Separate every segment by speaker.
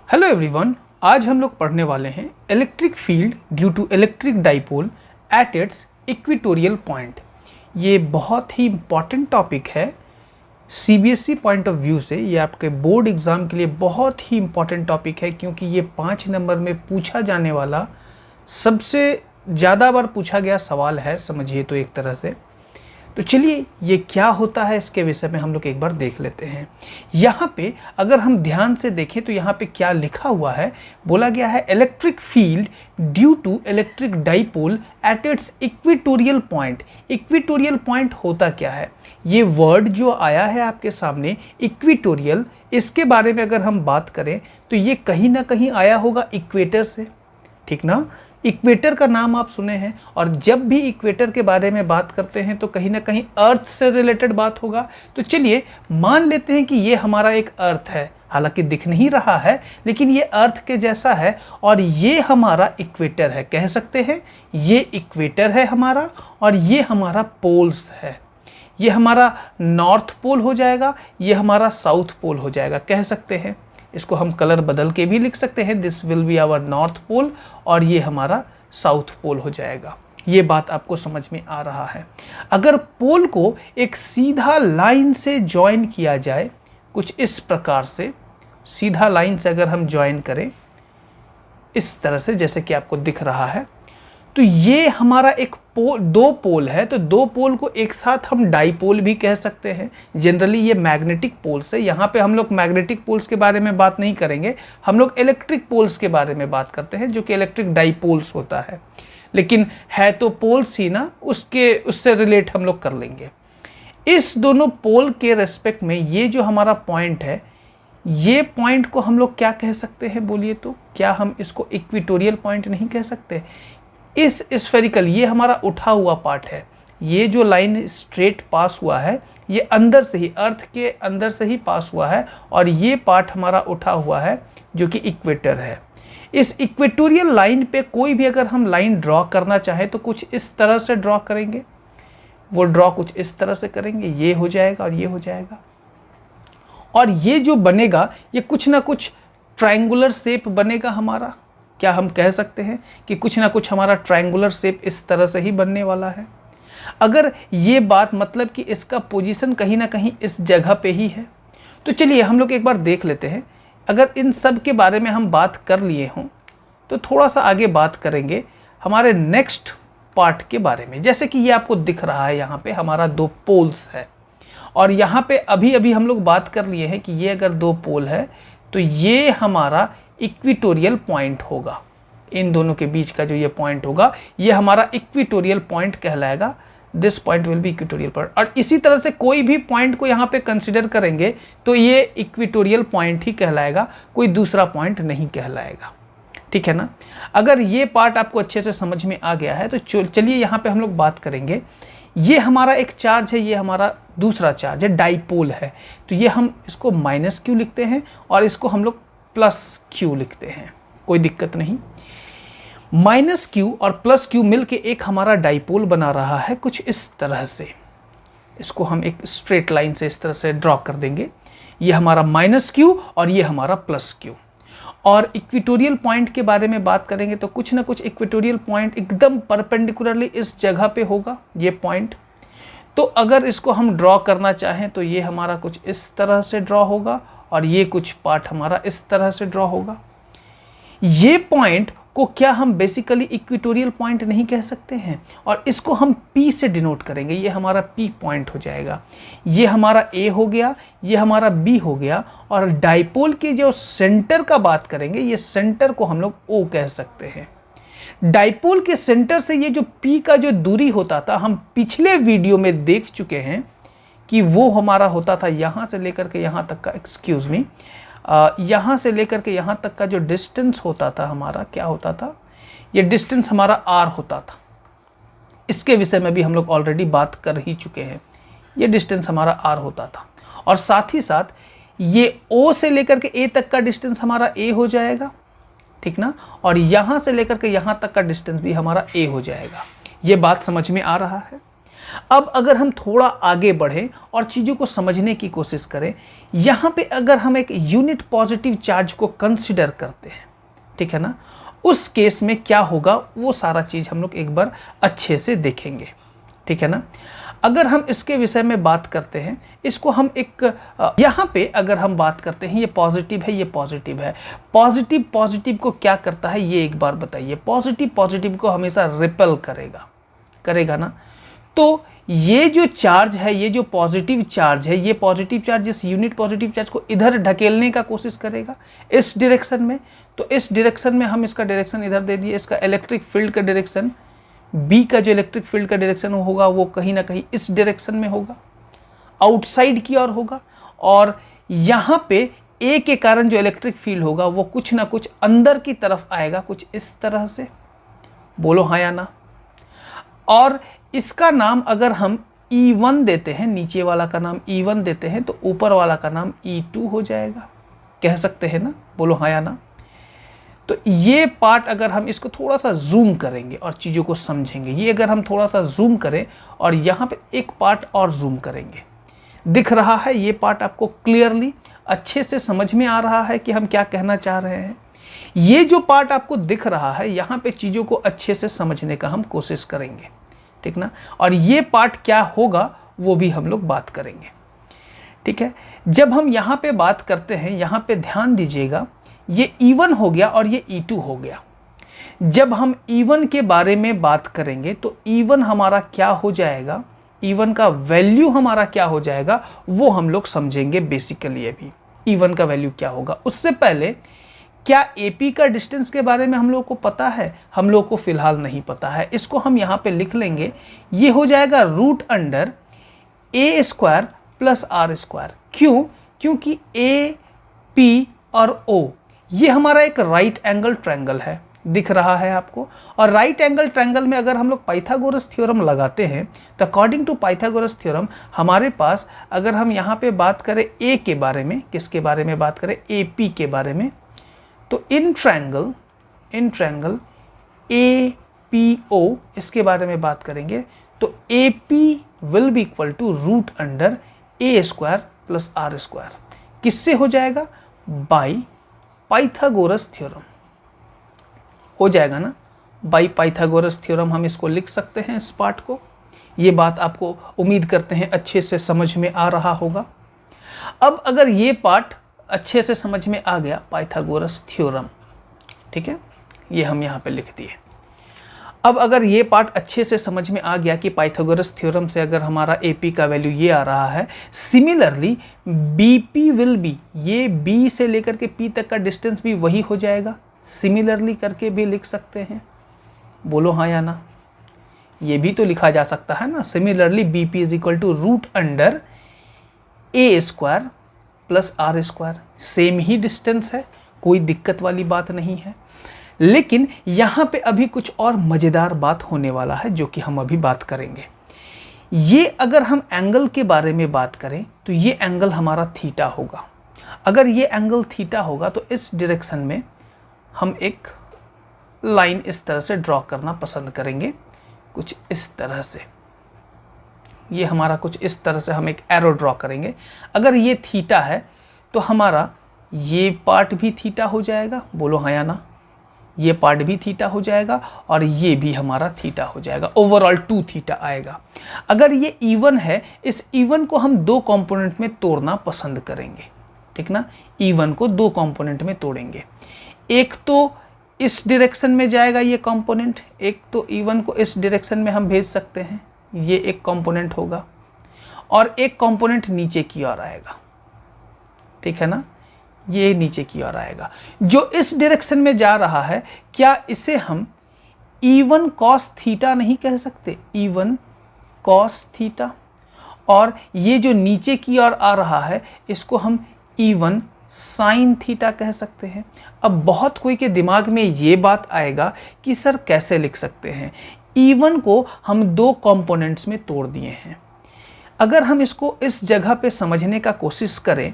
Speaker 1: Hello everyone, आज हम लोग पढ़ने वाले हैं electric field due to electric dipole at its equatorial point. ये बहुत ही इम्पॉर्टेंट टॉपिक है सीबीएसई पॉइंट ऑफ व्यू से। ये आपके बोर्ड एग्ज़ाम के लिए बहुत ही इम्पॉर्टेंट टॉपिक है, क्योंकि ये 5 नंबर में पूछा जाने वाला सबसे ज़्यादा बार पूछा गया सवाल है, समझिए तो एक तरह से। तो चलिए ये क्या होता है इसके विषय में हम लोग एक बार देख लेते हैं। यहाँ पे अगर हम ध्यान से देखें तो यहाँ पे क्या लिखा हुआ है, बोला गया है electric field due to electric dipole at its equatorial point. Equatorial point होता क्या है? ये वर्ड जो आया है आपके सामने इक्वेटोरियल, इसके बारे में अगर हम बात करें तो ये कहीं ना कहीं आया होगा इक्वेटर से, ठीक ना। इक्वेटर का नाम आप सुने हैं, और जब भी इक्वेटर के बारे में बात करते हैं तो कहीं ना कहीं अर्थ से रिलेटेड बात होगा। तो चलिए मान लेते हैं कि ये हमारा एक अर्थ है, हालांकि दिख नहीं रहा है लेकिन ये अर्थ के जैसा है, और ये हमारा इक्वेटर है, कह सकते हैं ये इक्वेटर है हमारा, और ये हमारा पोल्स है। ये हमारा नॉर्थ पोल हो जाएगा, ये हमारा साउथ पोल हो जाएगा, कह सकते हैं। इसको हम कलर बदल के भी लिख सकते हैं, this will be our north pole, और ये हमारा साउथ पोल हो जाएगा। ये बात आपको समझ में आ रहा है। अगर पोल को एक सीधा लाइन से ज्वाइन किया जाए, कुछ इस प्रकार से सीधा लाइन से अगर हम ज्वाइन करें इस तरह से, जैसे कि आपको दिख रहा है, तो ये हमारा एक दो पोल है। तो दो पोल को एक साथ हम डाइपोल भी कह सकते हैं। जनरली ये मैग्नेटिक पोल्स है। यहाँ पे हम लोग मैग्नेटिक पोल्स के बारे में बात नहीं करेंगे, हम लोग इलेक्ट्रिक पोल्स के बारे में बात करते हैं, जो कि इलेक्ट्रिक डाइपोल्स होता है। लेकिन है तो पोल्स ही ना, उससे रिलेट हम लोग कर लेंगे। इस दोनों पोल के रेस्पेक्ट में ये जो हमारा पॉइंट है, ये पॉइंट को हम लोग क्या कह सकते हैं बोलिए तो? क्या हम इसको इक्वेटोरियल पॉइंट नहीं कह सकते? इस स्फेरिकल, ये हमारा उठा हुआ पार्ट है, ये जो लाइन स्ट्रेट पास हुआ है ये अंदर से ही, अर्थ के अंदर से ही पास हुआ है, और ये पार्ट हमारा उठा हुआ है जो कि इक्वेटर है। इस इक्वेटोरियल लाइन पे कोई भी अगर हम लाइन ड्रॉ करना चाहें तो कुछ इस तरह से ड्रॉ करेंगे, वो ड्रॉ कुछ इस तरह से करेंगे, ये हो जाएगा और ये हो जाएगा, और ये जो बनेगा ये कुछ ना कुछ ट्रायंगुलर शेप बनेगा हमारा। क्या हम कह सकते हैं कि कुछ ना कुछ हमारा ट्रायंगुलर शेप इस तरह से ही बनने वाला है? अगर ये बात मतलब कि इसका पोजीशन कहीं ना कहीं इस जगह पे ही है, तो चलिए हम लोग एक बार देख लेते हैं। अगर इन सब के बारे में हम बात कर लिए हों तो थोड़ा सा आगे बात करेंगे हमारे नेक्स्ट पार्ट के बारे में। जैसे कि ये आपको दिख रहा है, यहाँ पे हमारा दो पोल्स है, और यहाँ पे अभी अभी हम लोग बात कर लिए हैं कि ये अगर दो पोल है तो ये हमारा इक्वेटोरियल पॉइंट होगा। इन दोनों के बीच का जो ये पॉइंट होगा ये हमारा इक्वेटोरियल पॉइंट कहलाएगा। This point will be equatorial point. और इसी तरह से कोई भी पॉइंट को यहाँ पे कंसिडर करेंगे तो ये इक्वेटोरियल पॉइंट ही कहलाएगा, कोई दूसरा पॉइंट नहीं कहलाएगा, ठीक है ना। अगर ये पार्ट आपको अच्छे से समझ में आ गया है तो चलिए यहाँ पे हम लोग बात करेंगे। ये हमारा एक चार्ज है, ये हमारा दूसरा चार्ज है, डाइपोल है। तो ये हम इसको -q लिखते हैं और इसको हम लोग +q लिखते हैं, कोई दिक्कत नहीं। -q और +q मिलके एक हमारा डाइपोल बना रहा है कुछ इस तरह से। इसको हम एक स्ट्रेट लाइन से इस तरह से ड्रॉ कर देंगे। ये हमारा -q और ये हमारा +q। और इक्वेटोरियल पॉइंट के बारे में बात करेंगे तो कुछ ना कुछ इक्वेटोरियल पॉइंट एकदम परपेंडिकुलरली इस जगह पे होगा ये पॉइंट। तो अगर इसको हम ड्रॉ करना चाहें तो ये हमारा कुछ इस तरह से ड्रॉ होगा, और ये कुछ पार्ट हमारा इस तरह से ड्रॉ होगा। ये पॉइंट को क्या हम बेसिकली इक्वेटोरियल पॉइंट नहीं कह सकते हैं, और इसको हम P से डिनोट करेंगे। ये हमारा P पॉइंट हो जाएगा, ये हमारा A हो गया, ये हमारा B हो गया, और डाइपोल के जो सेंटर का बात करेंगे, ये सेंटर को हम लोग O कह सकते हैं। डाइपोल के सेंटर से ये जो P का जो दूरी होता था, हम पिछले वीडियो में देख चुके हैं कि वो हमारा होता था यहाँ से लेकर के यहाँ तक का, एक्सक्यूज मी, यहाँ से लेकर के यहाँ तक का जो डिस्टेंस होता था हमारा, क्या होता था, ये डिस्टेंस हमारा r होता था। इसके विषय में भी हम लोग ऑलरेडी बात कर ही चुके हैं। ये डिस्टेंस हमारा r होता था, और साथ ही साथ ये O से लेकर के A तक का डिस्टेंस हमारा A हो जाएगा, ठीक ना, और यहाँ से लेकर के यहाँ तक का डिस्टेंस भी हमारा A हो जाएगा। ये बात समझ में आ रहा है। अब अगर हम थोड़ा आगे बढ़ें और चीज़ों को समझने की कोशिश करें, यहाँ पे अगर हम एक यूनिट पॉजिटिव चार्ज को कंसिडर करते हैं, ठीक है ना, उस केस में क्या होगा वो सारा चीज़ हम लोग एक बार अच्छे से देखेंगे, ठीक है ना। अगर हम इसके विषय में बात करते हैं, इसको हम एक यहाँ पे अगर हम बात करते हैं, ये पॉजिटिव है, ये पॉजिटिव है, पॉजिटिव पॉजिटिव को क्या करता है ये एक बार बताइए। पॉजिटिव पॉजिटिव को हमेशा रिपेल करेगा ना। तो ये जो चार्ज है, ये जो पॉजिटिव चार्ज है, ये पॉजिटिव चार्ज इस यूनिट पॉजिटिव चार्ज को इधर ढकेलने का कोशिश करेगा इस डायरेक्शन में। तो इस डायरेक्शन में हम इसका डायरेक्शन इधर दे दिए, इसका इलेक्ट्रिक फील्ड का डायरेक्शन, बी का जो इलेक्ट्रिक फील्ड का डायरेक्शन होगा वो कहीं ना कहीं इस डायरेक्शन में होगा, आउटसाइड की ओर होगा। और यहाँ पे ए के कारण जो इलेक्ट्रिक फील्ड होगा वो कुछ ना कुछ अंदर की तरफ आएगा, कुछ इस तरह से। बोलो हाँ या ना। और इसका नाम अगर हम E1 देते हैं, नीचे वाला का नाम E1 देते हैं, तो ऊपर वाला का नाम E2 हो जाएगा, कह सकते हैं ना। बोलो हाँ या ना। तो ये पार्ट अगर हम इसको थोड़ा सा जूम करेंगे और चीज़ों को समझेंगे, ये अगर हम थोड़ा सा जूम करें और यहाँ पे एक पार्ट और जूम करेंगे, दिख रहा है ये पार्ट आपको क्लियरली अच्छे से समझ में आ रहा है कि हम क्या कहना चाह रहे हैं। ये जो पार्ट आपको दिख रहा है, यहाँ पे चीज़ों को अच्छे से समझने का हम कोशिश करेंगे, ठीक ना। और ये पार्ट क्या होगा वो भी हम लोग बात करेंगे, ठीक है। जब हम यहाँ पे बात करते हैं, यहाँ पे ध्यान दीजिएगा, ये E1 हो गया और ये E2 हो गया। जब हम E1 के बारे में बात करेंगे तो E1 हमारा क्या हो जाएगा, E1 का वैल्यू हमारा क्या हो जाएगा वो हम लोग समझेंगे बेसिकली। अभी E1 का वैल्यू क्या होगा, उससे पहले क्या AP का डिस्टेंस के बारे में हम लोग को पता है? हम लोग को फिलहाल नहीं पता है। इसको हम यहाँ पे लिख लेंगे, ये हो जाएगा √A² प्लस R²। क्यों? क्योंकि AP और O ये हमारा एक राइट एंगल ट्रायंगल है, दिख रहा है आपको। और राइट एंगल ट्रायंगल में अगर हम लोग पाइथागोरस थ्योरम लगाते हैं तो अकॉर्डिंग टू पाइथागोरस थ्योरम हमारे पास, अगर हम यहाँ पे बात करें A के बारे में, किसके बारे में बात करें, AP के बारे में, तो इन ट्रायंगल APO इसके बारे में बात करेंगे तो AP will be equal to √A² plus R²। किससे हो जाएगा? बाई पाइथागोरस थ्योरम हो जाएगा ना। बाई पाइथागोरस थ्योरम हम इसको लिख सकते हैं, इस पार्ट को। ये बात आपको उम्मीद करते हैं अच्छे से समझ में आ रहा होगा। अब अगर ये पार्ट अच्छे से समझ में आ गया, पाइथागोरस थ्योरम, ठीक है, ये हम यहाँ पे लिख दिए। अब अगर ये पार्ट अच्छे से समझ में आ गया कि पाइथागोरस थ्योरम से अगर हमारा AP का वैल्यू ये आ रहा है, सिमिलरली BP विल बी, ये B से लेकर के P तक का डिस्टेंस भी वही हो जाएगा, सिमिलरली करके भी लिख सकते हैं। बोलो हाँ या ना। ये भी तो लिखा जा सकता है ना, similarly BP is equal to √A² plus R²। Same ही डिस्टेंस है, कोई दिक्कत वाली बात नहीं है। लेकिन यहाँ पे अभी कुछ और मज़ेदार बात होने वाला है जो कि हम अभी बात करेंगे। ये अगर हम एंगल के बारे में बात करें तो ये एंगल हमारा थीटा होगा। अगर ये एंगल थीटा होगा तो इस डायरेक्शन में हम एक लाइन इस तरह से ड्रॉ करना पसंद करेंगे, कुछ इस तरह से। ये हमारा कुछ इस तरह से हम एक एरो ड्रॉ करेंगे। अगर ये थीटा है तो हमारा ये पार्ट भी थीटा हो जाएगा। बोलो हाँ या ना। ये पार्ट भी थीटा हो जाएगा और ये भी हमारा थीटा हो जाएगा, ओवरऑल 2 थीटा आएगा। अगर ये E1 है, इस E1 को हम 2 कंपोनेंट में तोड़ना पसंद करेंगे, ठीक ना। E1 को 2 कंपोनेंट में तोड़ेंगे। एक तो इस डायरेक्शन में जाएगा ये कंपोनेंट, एक तो E1 को इस डायरेक्शन में हम भेज सकते हैं, ये एक कंपोनेंट होगा, और एक कंपोनेंट नीचे की ओर आएगा, ठीक है ना। ये नीचे की ओर आएगा जो इस डायरेक्शन में जा रहा है। क्या इसे हम E1 cos थीटा नहीं कह सकते? E1 cos theta. और ये जो नीचे की ओर आ रहा है इसको हम E1 sin थीटा कह सकते हैं। अब बहुत कोई के दिमाग में ये बात आएगा कि सर कैसे लिख सकते हैं? E1 को हम 2 कंपोनेंट्स में तोड़ दिए हैं। अगर हम इसको इस जगह पे समझने का कोशिश करें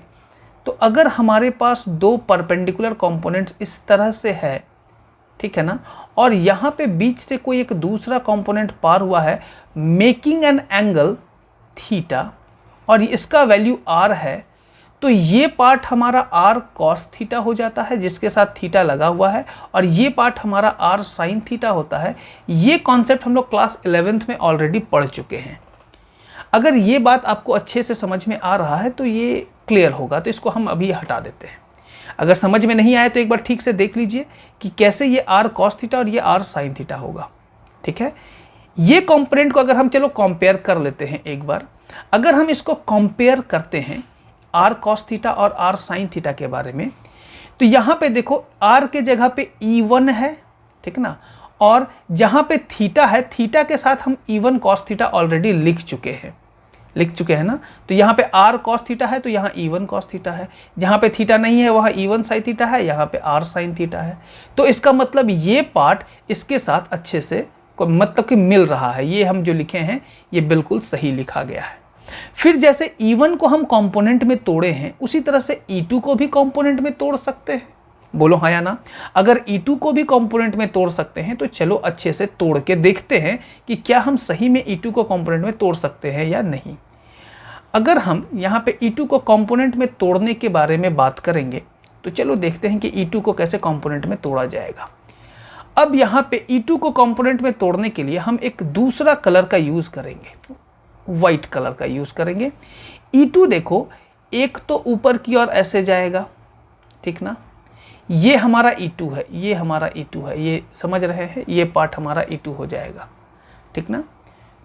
Speaker 1: तो अगर हमारे पास 2 परपेंडिकुलर कंपोनेंट्स इस तरह से है, ठीक है ना, और यहाँ पे बीच से कोई एक दूसरा कंपोनेंट पार हुआ है, मेकिंग एन एंगल थीटा और इसका वैल्यू r है, तो ये पार्ट हमारा r cos थीटा हो जाता है जिसके साथ थीटा लगा हुआ है, और ये पार्ट हमारा r sin थीटा होता है। ये कॉन्सेप्ट हम लोग क्लास 11th में ऑलरेडी पढ़ चुके हैं। अगर ये बात आपको अच्छे से समझ में आ रहा है तो ये क्लियर होगा, तो इसको हम अभी हटा देते हैं। अगर समझ में नहीं आया तो एक बार ठीक से देख लीजिए कि कैसे ये r cos थीटा और ये r sin थीटा होगा। ठीक है, ये कंपोनेंट को अगर हम चलो कंपेयर कर लेते हैं एक बार। अगर हम इसको कंपेयर करते हैं r cos थीटा और r sin थीटा के बारे में, तो यहाँ पे देखो r के जगह पे E1 है, ठीक ना, और जहाँ पे थीटा है, थीटा के साथ हम E1 cos थीटा ऑलरेडी लिख चुके हैं ना। तो यहाँ पे r cos थीटा है तो यहाँ E1 cos थीटा है, जहाँ पे थीटा नहीं है वहाँ E1 sin थीटा है, यहाँ पे r sin थीटा है। तो इसका मतलब ये पार्ट इसके साथ अच्छे से मतलब कि मिल रहा है। ये हम जो लिखे हैं ये बिल्कुल सही लिखा गया है। फिर जैसे E1 को हम कंपोनेंट में तोड़े हैं, उसी तरह से E2 को भी कंपोनेंट में तोड़ सकते हैं। बोलो हाँ या ना। अगर E2 को भी कंपोनेंट में तोड़ सकते हैं तो चलो अच्छे से तोड़ के देखते हैं कि क्या हम सही में E2 को कंपोनेंट में तोड़ सकते हैं या नहीं। अगर हम यहाँ पे E2 को कंपोनेंट में तोड़ने के बारे में बात करेंगे तो चलो देखते हैं कि E2 को कैसे कंपोनेंट में तोड़ा जाएगा। अब यहाँ पे E2 को कंपोनेंट में तोड़ने के लिए हम एक दूसरा कलर का यूज करेंगे, व्हाइट कलर का यूज करेंगे। E2 देखो एक तो ऊपर की ओर ऐसे जाएगा, ठीक ना, ये हमारा E2 है, ये हमारा E2 है, ये समझ रहे हैं, ये पार्ट हमारा E2 हो जाएगा, ठीक ना।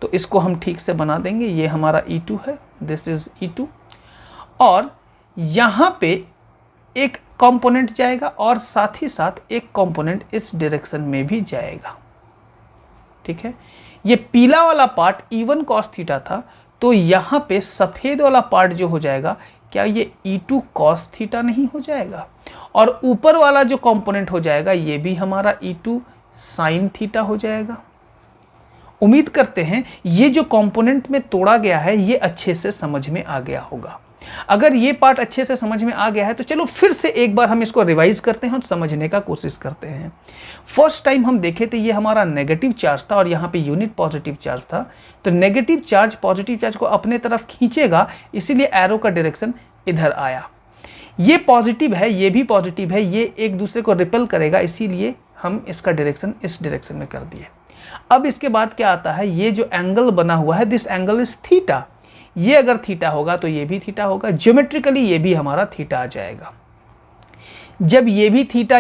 Speaker 1: तो इसको हम ठीक से बना देंगे, ये हमारा E2 है, दिस इज E2, और यहाँ पे एक कंपोनेंट जाएगा और साथ ही साथ एक कंपोनेंट इस डायरेक्शन में भी जाएगा, ठीक है। ये पीला वाला पार्ट E1 cos थीटा था, तो यहाँ पे सफ़ेद वाला पार्ट जो हो जाएगा, क्या ये E2 cos थीटा नहीं हो जाएगा? और ऊपर वाला जो कंपोनेंट हो जाएगा ये भी हमारा E2 sin थीटा हो जाएगा। उम्मीद करते हैं ये जो कंपोनेंट में तोड़ा गया है ये अच्छे से समझ में आ गया होगा। अगर ये पार्ट अच्छे से समझ में आ गया है तो चलो फिर से एक बार हम इसको रिवाइज करते हैं और समझने का कोशिश करते हैं। फर्स्ट टाइम हम देखे थे ये हमारा नेगेटिव चार्ज था और यहाँ पे यूनिट पॉजिटिव चार्ज था। तो नेगेटिव चार्ज पॉजिटिव चार्ज को अपने तरफ खींचेगा, इसीलिए एरो का डायरेक्शन इधर आया। ये पॉजिटिव है, ये भी पॉजिटिव है, ये एक दूसरे को रिपेल करेगा, इसीलिए हम इसका डायरेक्शन इस डायरेक्शन में कर दिए। अब इसके बाद क्या आता है, ये जो एंगल बना हुआ है, दिस एंगल इज थीटा। ये अगर थीटा होगा तो ये भी थीटा होगा, ज्योमेट्रिकली ये भी हमारा थीटा आ जाएगा। जब ये भी थीटा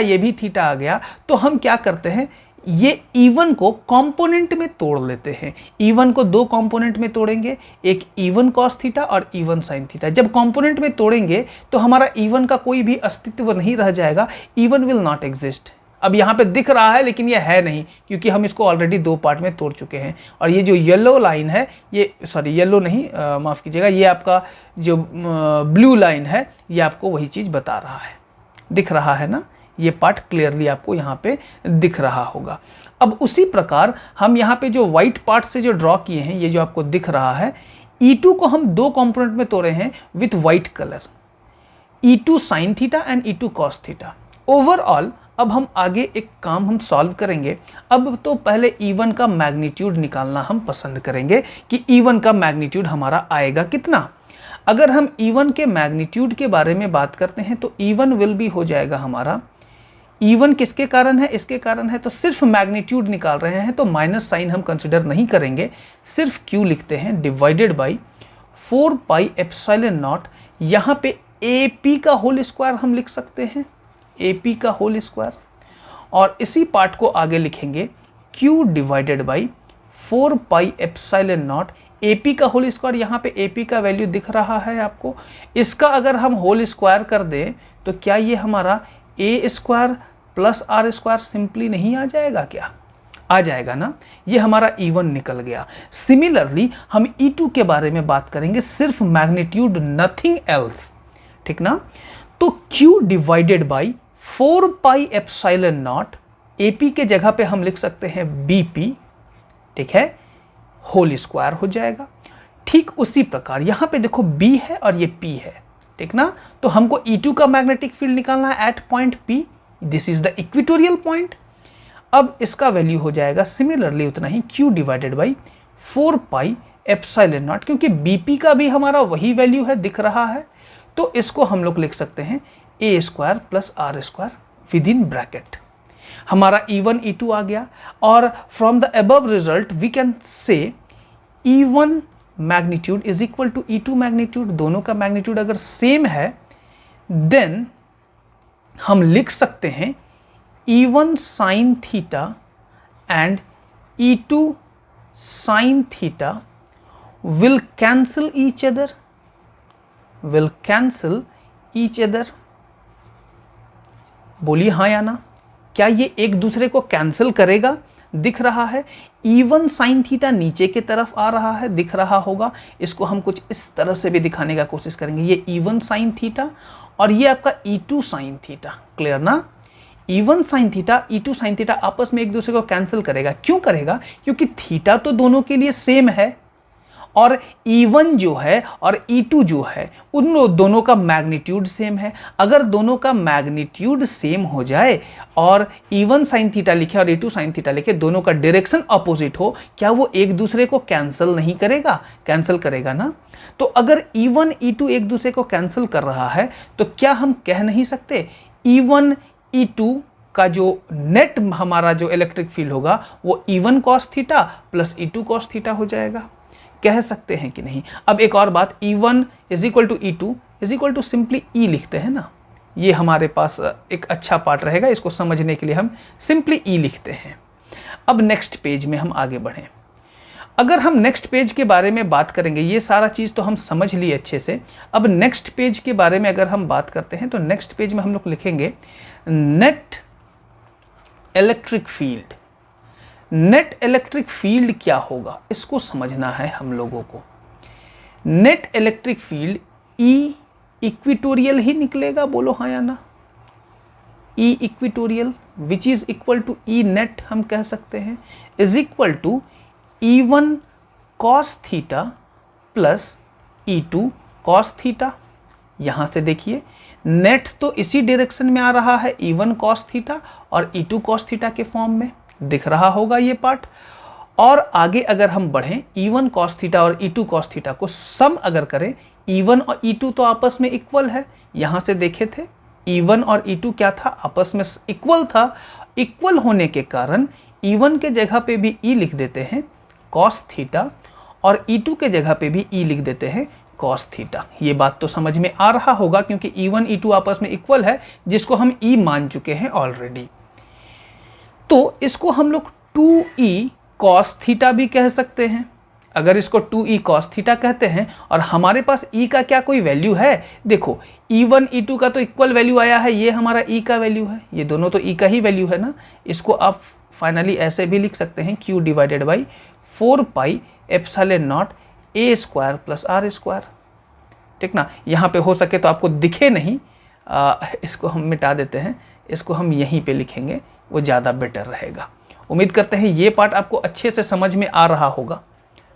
Speaker 1: आ गया तो हम क्या करते हैं, ये E1 को कंपोनेंट में तोड़ लेते हैं। E1 को दो कंपोनेंट में तोड़ेंगे, एक E1 cos थीटा और E1 sin थीटा। जब कंपोनेंट में तोड़ेंगे तो हमारा E1 का कोई भी अस्तित्व नहीं रह जाएगा, E1 विल नॉट एग्जिस्ट। अब यहाँ पे दिख रहा है लेकिन ये है नहीं, क्योंकि हम इसको ऑलरेडी दो पार्ट में तोड़ चुके हैं। और ये जो येलो लाइन है, ये सॉरी येलो नहीं, माफ़ कीजिएगा, ये आपका जो ब्लू लाइन है ये आपको वही चीज़ बता रहा है। दिख रहा है ना, ये पार्ट क्लियरली आपको यहाँ पे दिख रहा होगा। अब उसी प्रकार हम यहाँ पे जो व्हाइट पार्ट से जो ड्रॉ किए हैं, ये जो आपको दिख रहा है, E2 को हम दो कंपोनेंट में तोड़े हैं with white colour, E2 sin theta and E2 cos theta. Overall अब हम आगे एक काम हम सॉल्व करेंगे। अब तो पहले E1 का मैग्नीट्यूड निकालना हम पसंद करेंगे कि E1 का मैग्नीट्यूड हमारा आएगा कितना। अगर हम E1 के मैग्नीट्यूड के बारे में बात करते हैं तो E1 विल भी हो जाएगा हमारा, E1 किसके कारण है, इसके कारण है, तो सिर्फ मैग्नीट्यूड निकाल रहे हैं तो माइनस साइन हम कंसिडर नहीं करेंगे, सिर्फ Q लिखते हैं, divided by 4 pi epsilon not. यहाँ पे AP का होल स्क्वायर हम लिख सकते हैं, AP का होल स्क्वायर, और इसी पार्ट को आगे लिखेंगे Q divided by 4 pi epsilon not. AP का होल स्क्वायर, यहाँ पे AP का वैल्यू दिख रहा है आपको, इसका अगर हम होल स्क्वायर कर दें तो क्या ये हमारा A square plus R square simply नहीं आ जाएगा? क्या आ जाएगा ना, ये हमारा E1 निकल गया। सिमिलरली हम E2 के बारे में बात करेंगे, सिर्फ मैग्नीट्यूड, नथिंग एल्स, ठीक ना। तो Q divided by 4 pi epsilon not, AP के जगह पे हम लिख सकते हैं BP, ठीक है, होल स्क्वायर हो जाएगा। ठीक उसी प्रकार यहाँ पे देखो B है और ये P है, ठीक ना। तो हमको E2 का मैग्नेटिक फील्ड निकालना है at point P, this is the equatorial point. अब इसका वैल्यू हो जाएगा सिमिलरली उतना ही, Q divided by 4 pi epsilon naught, क्योंकि बीपी का भी हमारा वही वैल्यू है, दिख रहा है, तो इसको हम लोग लिख सकते हैं A square plus R square within bracket. हमारा E1 E2 आ गया, और from the above result we can say E1 magnitude is equal to E2 magnitude. दोनों का मैग्नीट्यूड अगर सेम है देन हम लिख सकते हैं E1 sine theta and E2 sine theta will cancel each other, will cancel each other। बोलिए हाँ या ना, क्या ये एक दूसरे को कैंसिल करेगा? दिख रहा है E1 साइन थीटा नीचे की तरफ आ रहा है, दिख रहा होगा। इसको हम कुछ इस तरह से भी दिखाने का कोशिश करेंगे, ये E1 साइन थीटा और ये आपका E2 साइन थीटा। क्लियर ना? E1 sine theta, E2 sine theta आपस में एक दूसरे को कैंसिल करेगा। क्यों करेगा? क्योंकि थीटा तो दोनों के लिए सेम है, और E1 जो है और E2 जो है उन दोनों का मैग्नीट्यूड सेम है। अगर दोनों का मैग्नीट्यूड सेम हो जाए और E1 साइन थीटा लिखे और E2 साइन थीटा लिखे, दोनों का डायरेक्शन अपोजिट हो, क्या वो एक दूसरे को कैंसिल नहीं करेगा? कैंसिल करेगा ना। तो अगर E1 E2 एक दूसरे को कैंसिल कर रहा है तो क्या हम कह नहीं सकते E1 E2 का जो नेट हमारा जो इलेक्ट्रिक फील्ड होगा वो E1 cos theta plus E2 cos theta हो जाएगा? कह सकते हैं कि नहीं? अब एक और बात, E1 is equal to E2 is equal to simply E लिखते हैं ना, ये हमारे पास एक अच्छा पार्ट रहेगा, इसको समझने के लिए हम सिंपली E लिखते हैं। अब नेक्स्ट पेज में हम आगे बढ़ें। अगर हम नेक्स्ट पेज के बारे में बात करेंगे, ये सारा चीज़ तो हम समझ लिए अच्छे से। अब नेक्स्ट पेज के बारे में अगर हम बात करते हैं तो नेक्स्ट पेज में हम लोग लिखेंगे net electric field. Net electric field क्या होगा इसको समझना है हम लोगों को। Net electric field E equatorial ही निकलेगा, बोलो हाँ या ना। E equatorial which is equal to E net हम कह सकते हैं, is equal to E1 cos theta plus E2 cos theta. यहां से देखिए नेट तो इसी डायरेक्शन में आ रहा है, E1 कॉस थीटा और E2 कॉस थीटा के फॉर्म में दिख रहा होगा ये पार्ट। और आगे अगर हम बढ़ें, E1 कॉस थीटा और E2 कॉस थीटा को सम अगर करें, E1 और E2 तो आपस में इक्वल है, यहां से देखे थे E1 और E2 क्या था, आपस में इक्वल था। इक्वल होने के कारण E1 के जगह पे भी E लिख देते हैं कॉस थीटा और E2 के जगह पे भी E लिख देते हैं कॉस थीटा। ये बात तो समझ में आ रहा होगा क्योंकि E1 E2 आपस में इक्वल है, जिसको हम E मान चुके हैं ऑलरेडी। तो इसको हम लोग 2E कॉस थीटा भी कह सकते हैं। अगर इसको 2E कॉस थीटा कहते हैं और हमारे पास E का क्या कोई वैल्यू है, देखो E1 E2 का तो इक्वल वैल्यू आया है, ये हमारा E का वैल्यू है, ये दोनों तो E का ही वैल्यू है ना। इसको आप फाइनली ऐसे भी लिख सकते हैं Q divided by 4 pi epsilon not A square plus R square. ठीक ना, यहाँ पे हो सके तो आपको दिखे नहीं, इसको हम मिटा देते हैं, इसको हम यहीं पे लिखेंगे, वो ज़्यादा बेटर रहेगा। उम्मीद करते हैं ये पार्ट आपको अच्छे से समझ में आ रहा होगा।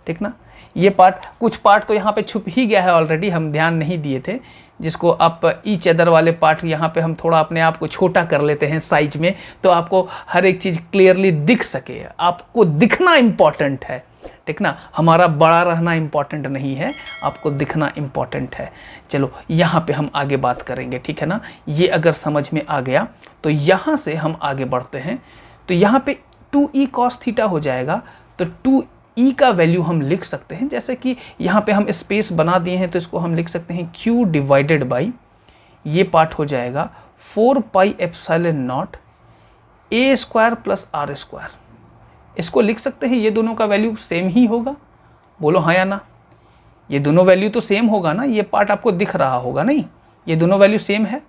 Speaker 1: ठीक ना, ये पार्ट, कुछ पार्ट तो यहाँ पे छुप ही गया है ऑलरेडी, हम ध्यान नहीं दिए थे, जिसको आप ईच अदर वाले पार्ट यहाँ पे हम थोड़ा अपने आप को छोटा कर लेते हैं साइज में, तो आपको हर एक चीज़ क्लियरली दिख सके। आपको दिखना इम्पॉर्टेंट है, ठीक ना, हमारा बड़ा रहना इम्पॉर्टेंट नहीं है, आपको दिखना इम्पॉर्टेंट है। चलो यहाँ पे हम आगे बात करेंगे, ठीक है ना। ये अगर समझ में आ गया तो यहाँ से हम आगे बढ़ते हैं। तो यहाँ पे 2E cos थीटा हो जाएगा, तो 2E का वैल्यू हम लिख सकते हैं, जैसे कि यहाँ पे हम स्पेस बना दिए हैं तो इसको हम लिख सकते हैं Q डिवाइडेड बाई, ये पार्ट हो जाएगा 4 pi epsilon not A square plus R square. इसको लिख सकते हैं, ये दोनों का वैल्यू सेम ही होगा, बोलो हाँ या ना। ये दोनों वैल्यू तो सेम होगा ना, ये पार्ट आपको दिख रहा होगा नहीं, ये दोनों वैल्यू सेम है।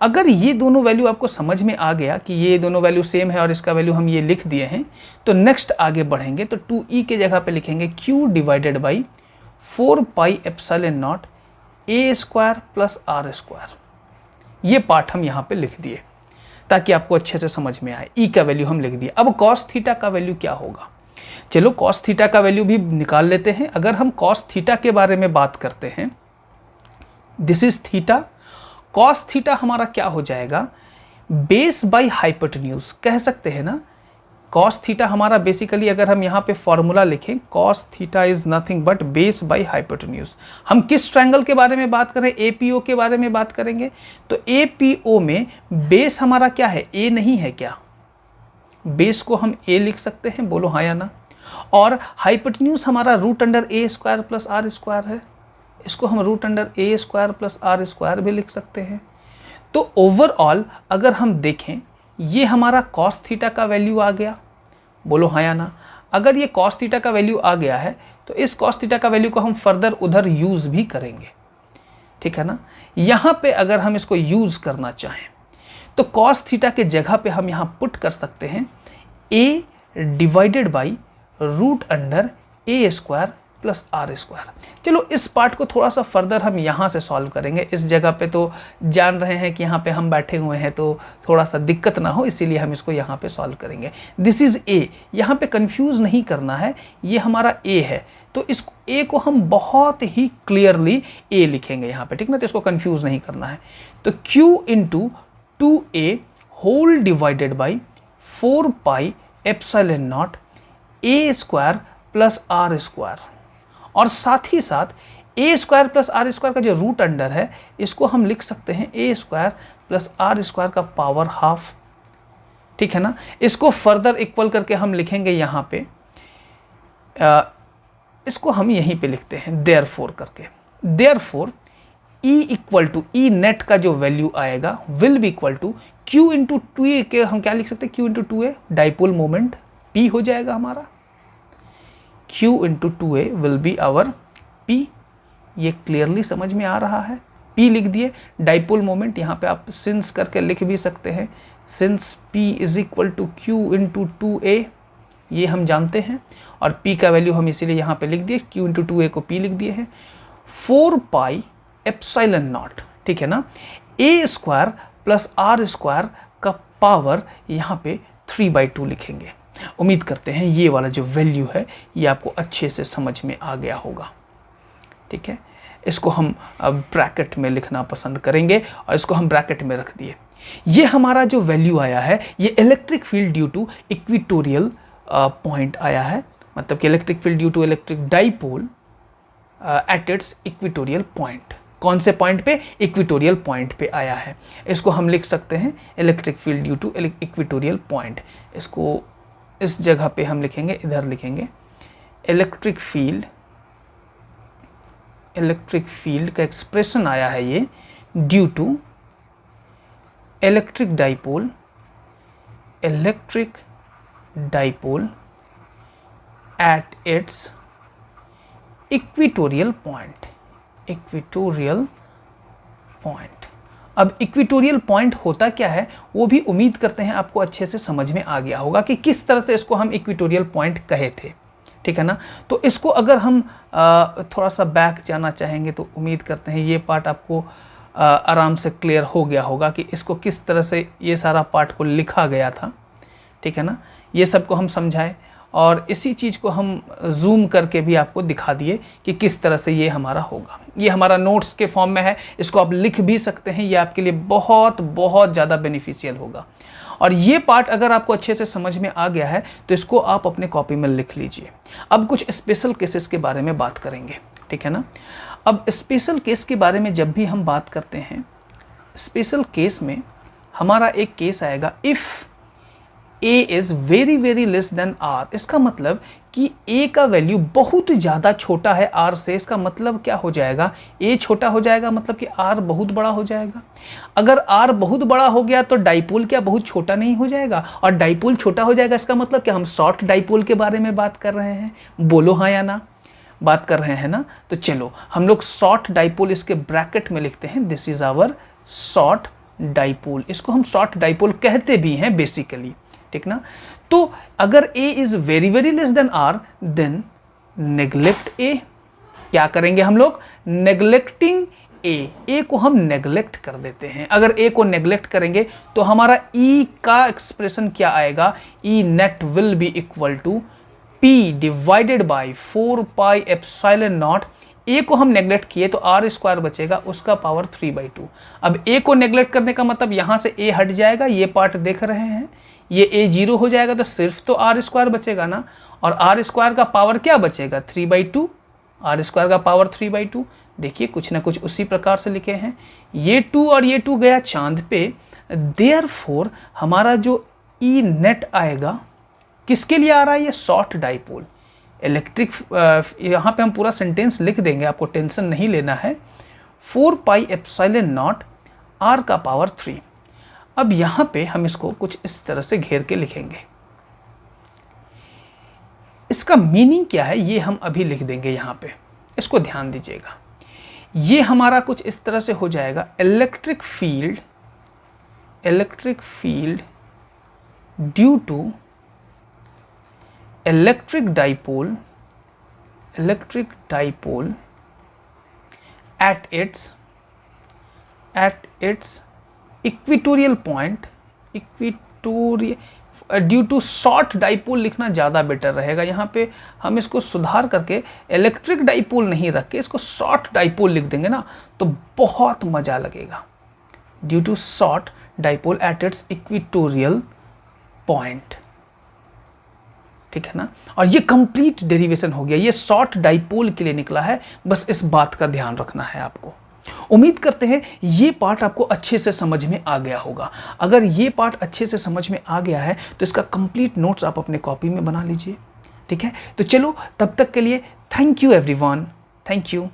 Speaker 1: अगर ये दोनों वैल्यू आपको समझ में आ गया कि ये दोनों वैल्यू सेम है और इसका वैल्यू हम ये लिख दिए हैं, तो नेक्स्ट आगे बढ़ेंगे तो 2E के जगह पे लिखेंगे Q divided by 4 pi epsilon not A square plus R square. ये पार्ट हम यहाँ पे लिख दिए ताकि आपको अच्छे से समझ में आए। E का वैल्यू हम लिख दिए। अब कॉस थीटा का वैल्यू क्या होगा, चलो कॉस थीटा का वैल्यू भी निकाल लेते हैं। अगर हम कॉस थीटा के बारे में बात करते हैं, this is theta, cos theta हमारा क्या हो जाएगा, बेस बाई हाइपोटेन्यूज कह सकते हैं ना। कॉस थीटा हमारा बेसिकली अगर हम यहाँ पे फॉर्मूला लिखें, cos theta is nothing but base by hypotenuse. हम किस ट्रायंगल के बारे में बात करें? एपीओ के बारे में बात करेंगे। तो एपीओ में बेस हमारा क्या है? ए नहीं है क्या? बेस को हम ए लिख सकते हैं, बोलो हाँ या ना। और हाइपोटेन्यूज हमारा root under A square plus R square है, इसको हम root under A square plus R square भी लिख सकते हैं। तो ओवरऑल अगर हम देखें, ये हमारा कॉस थीटा का वैल्यू आ गया, बोलो हाँ या ना। अगर ये कॉस थीटा का वैल्यू आ गया है तो इस कॉस थीटा का वैल्यू को हम फर्दर उधर यूज भी करेंगे, ठीक है ना। यहाँ पे अगर हम इसको यूज करना चाहें तो कॉस थीटा के जगह पे हम यहाँ पुट कर सकते हैं a divided by root under A square plus R square. चलो इस पार्ट को थोड़ा सा फर्दर हम यहाँ से सॉल्व करेंगे। इस जगह पे तो जान रहे हैं कि यहाँ पे हम बैठे हुए हैं तो थोड़ा सा दिक्कत ना हो, इसीलिए हम इसको यहाँ पे सॉल्व करेंगे। दिस इज ए, यहाँ पे कंफ्यूज नहीं करना है, ये हमारा ए है तो इस ए को हम बहुत ही क्लियरली ए लिखेंगे यहाँ पे, ठीक ना। तो इसको कंफ्यूज नहीं करना है। तो q into 2a whole divided by 4 pi epsilon naught A square plus R square, और साथ ही साथ A square plus R square का जो रूट अंडर है इसको हम लिख सकते हैं A square plus R square का पावर हाफ, ठीक है ना। इसको फर्दर इक्वल करके हम लिखेंगे यहाँ पे, इसको हम यहीं पे लिखते हैं देयरफॉर करके। Therefore E equal to E net का जो वैल्यू आएगा will be equal to Q into 2a के हम क्या लिख सकते हैं? Q into 2a dipole moment p हो जाएगा हमारा। q into 2a will be our p। ये क्लियरली समझ में आ रहा है? p लिख दिए। डाइपोल मोमेंट यहाँ पे आप सिंस करके लिख भी सकते हैं, since p is equal to q into 2a, ये हम जानते हैं। और p का वैल्यू हम इसीलिए यहाँ पे लिख दिए, q इंटू 2a को p लिख दिए हैं। 4 पाई एप्सिलॉन नॉट, ठीक है ना, a square plus R square का पावर यहाँ पे 3/2 लिखेंगे। उम्मीद करते हैं ये वाला जो वैल्यू है ये आपको अच्छे से समझ में आ गया होगा, ठीक है। इसको हम ब्रैकेट में लिखना पसंद करेंगे और इसको हम ब्रैकेट में रख दिए। ये हमारा जो वैल्यू आया है ये electric field due to equatorial point आया है, मतलब कि electric field due to electric dipole at its equatorial point. कौन से पॉइंट पे? इक्वेटोरियल पॉइंट पे आया है। इसको हम लिख सकते हैं electric field due to equatorial point. इसको इस जगह पे हम लिखेंगे, इधर लिखेंगे इलेक्ट्रिक फील्ड का एक्सप्रेशन आया है ये due to electric dipole at its equatorial point. अब इक्वेटोरियल पॉइंट होता क्या है वो भी उम्मीद करते हैं आपको अच्छे से समझ में आ गया होगा कि किस तरह से इसको हम इक्वेटोरियल पॉइंट कहे थे, ठीक है ना। तो इसको अगर हम थोड़ा सा बैक जाना चाहेंगे तो उम्मीद करते हैं ये पार्ट आपको आराम से क्लियर हो गया होगा कि इसको किस तरह से ये सारा पार्ट को लिखा गया था, ठीक है ना। ये सब को हम समझाएं और इसी चीज़ को हम जूम करके भी आपको दिखा दिए कि किस तरह से ये हमारा होगा। ये हमारा नोट्स के फॉर्म में है, इसको आप लिख भी सकते हैं, ये आपके लिए बहुत बहुत ज़्यादा बेनिफिशियल होगा। और ये पार्ट अगर आपको अच्छे से समझ में आ गया है तो इसको आप अपने कॉपी में लिख लीजिए। अब कुछ स्पेशल केसेस के बारे में बात करेंगे, ठीक है ना। अब स्पेशल केस के बारे में जब भी हम बात करते हैं, स्पेशल केस में हमारा एक केस आएगा if a is very very less than r। इसका मतलब कि a का वैल्यू बहुत ज़्यादा छोटा है r से। इसका मतलब क्या हो जाएगा? a छोटा हो जाएगा, मतलब कि r बहुत बड़ा हो जाएगा। अगर r बहुत बड़ा हो गया तो डाइपोल क्या बहुत छोटा नहीं हो जाएगा? और डाइपोल छोटा हो जाएगा इसका मतलब क्या हम शॉर्ट डाइपोल के बारे में बात कर रहे हैं? बोलो हाँ या ना, बात कर रहे हैं ना। तो चलो हम लोग शॉर्ट डाइपोल इसके ब्रैकेट में लिखते हैं, this is our short dipole. इसको हम शॉर्ट डाइपोल कहते भी हैं बेसिकली, ठीक ना। तो अगर a is very very less than r then neglect a। क्या करेंगे हम लोग? नेग्लेक्टिंग a को हम नेग्लेक्ट कर देते हैं। अगर a को नेग्लेक्ट करेंगे तो हमारा e का एक्सप्रेशन क्या आएगा? e net will be equal to p divided by 4 pi epsilon naught A को हम नेग्लेक्ट किए तो आर स्क्वायर बचेगा, उसका पावर 3/2। अब ए को नेग्लेक्ट करने का मतलब यहाँ से ए हट जाएगा, ये पार्ट देख रहे हैं, ये ए 0 हो जाएगा तो सिर्फ तो आर स्क्वायर बचेगा ना, और आर स्क्वायर का पावर क्या बचेगा 3/2, आर स्क्वायर का पावर 3/2। देखिए कुछ ना कुछ उसी प्रकार से लिखे हैं, ये 2 और ये 2 गया चांद पे, देयरफॉर हमारा जो ई नेट आएगा किसके लिए आ रहा है, ये शॉर्ट डाइपोल इलेक्ट्रिक, यहाँ पे हम पूरा सेंटेंस लिख देंगे, आपको टेंशन नहीं लेना है, 4πε0 r का पावर 3। अब यहाँ पे हम इसको कुछ इस तरह से घेर के लिखेंगे, इसका मीनिंग क्या है ये हम अभी लिख देंगे यहाँ पे, इसको ध्यान दीजिएगा। ये हमारा कुछ इस तरह से हो जाएगा, electric field due to electric dipole at its equatorial point, due to short dipole लिखना ज़्यादा बेटर रहेगा। यहाँ पे हम इसको सुधार करके इलेक्ट्रिक डाइपोल नहीं रख के इसको शॉर्ट डाइपोल लिख देंगे ना तो बहुत मज़ा लगेगा। Due to short dipole at its equatorial point, ठीक है ना। और ये कंप्लीट डेरिवेशन हो गया, ये शॉर्ट डाइपोल के लिए निकला है, बस इस बात का ध्यान रखना है आपको। उम्मीद करते हैं ये पार्ट आपको अच्छे से समझ में आ गया होगा। अगर ये पार्ट अच्छे से समझ में आ गया है तो इसका कंप्लीट नोट्स आप अपने कॉपी में बना लीजिए, ठीक है। तो चलो तब तक के लिए thank you everyone, thank you.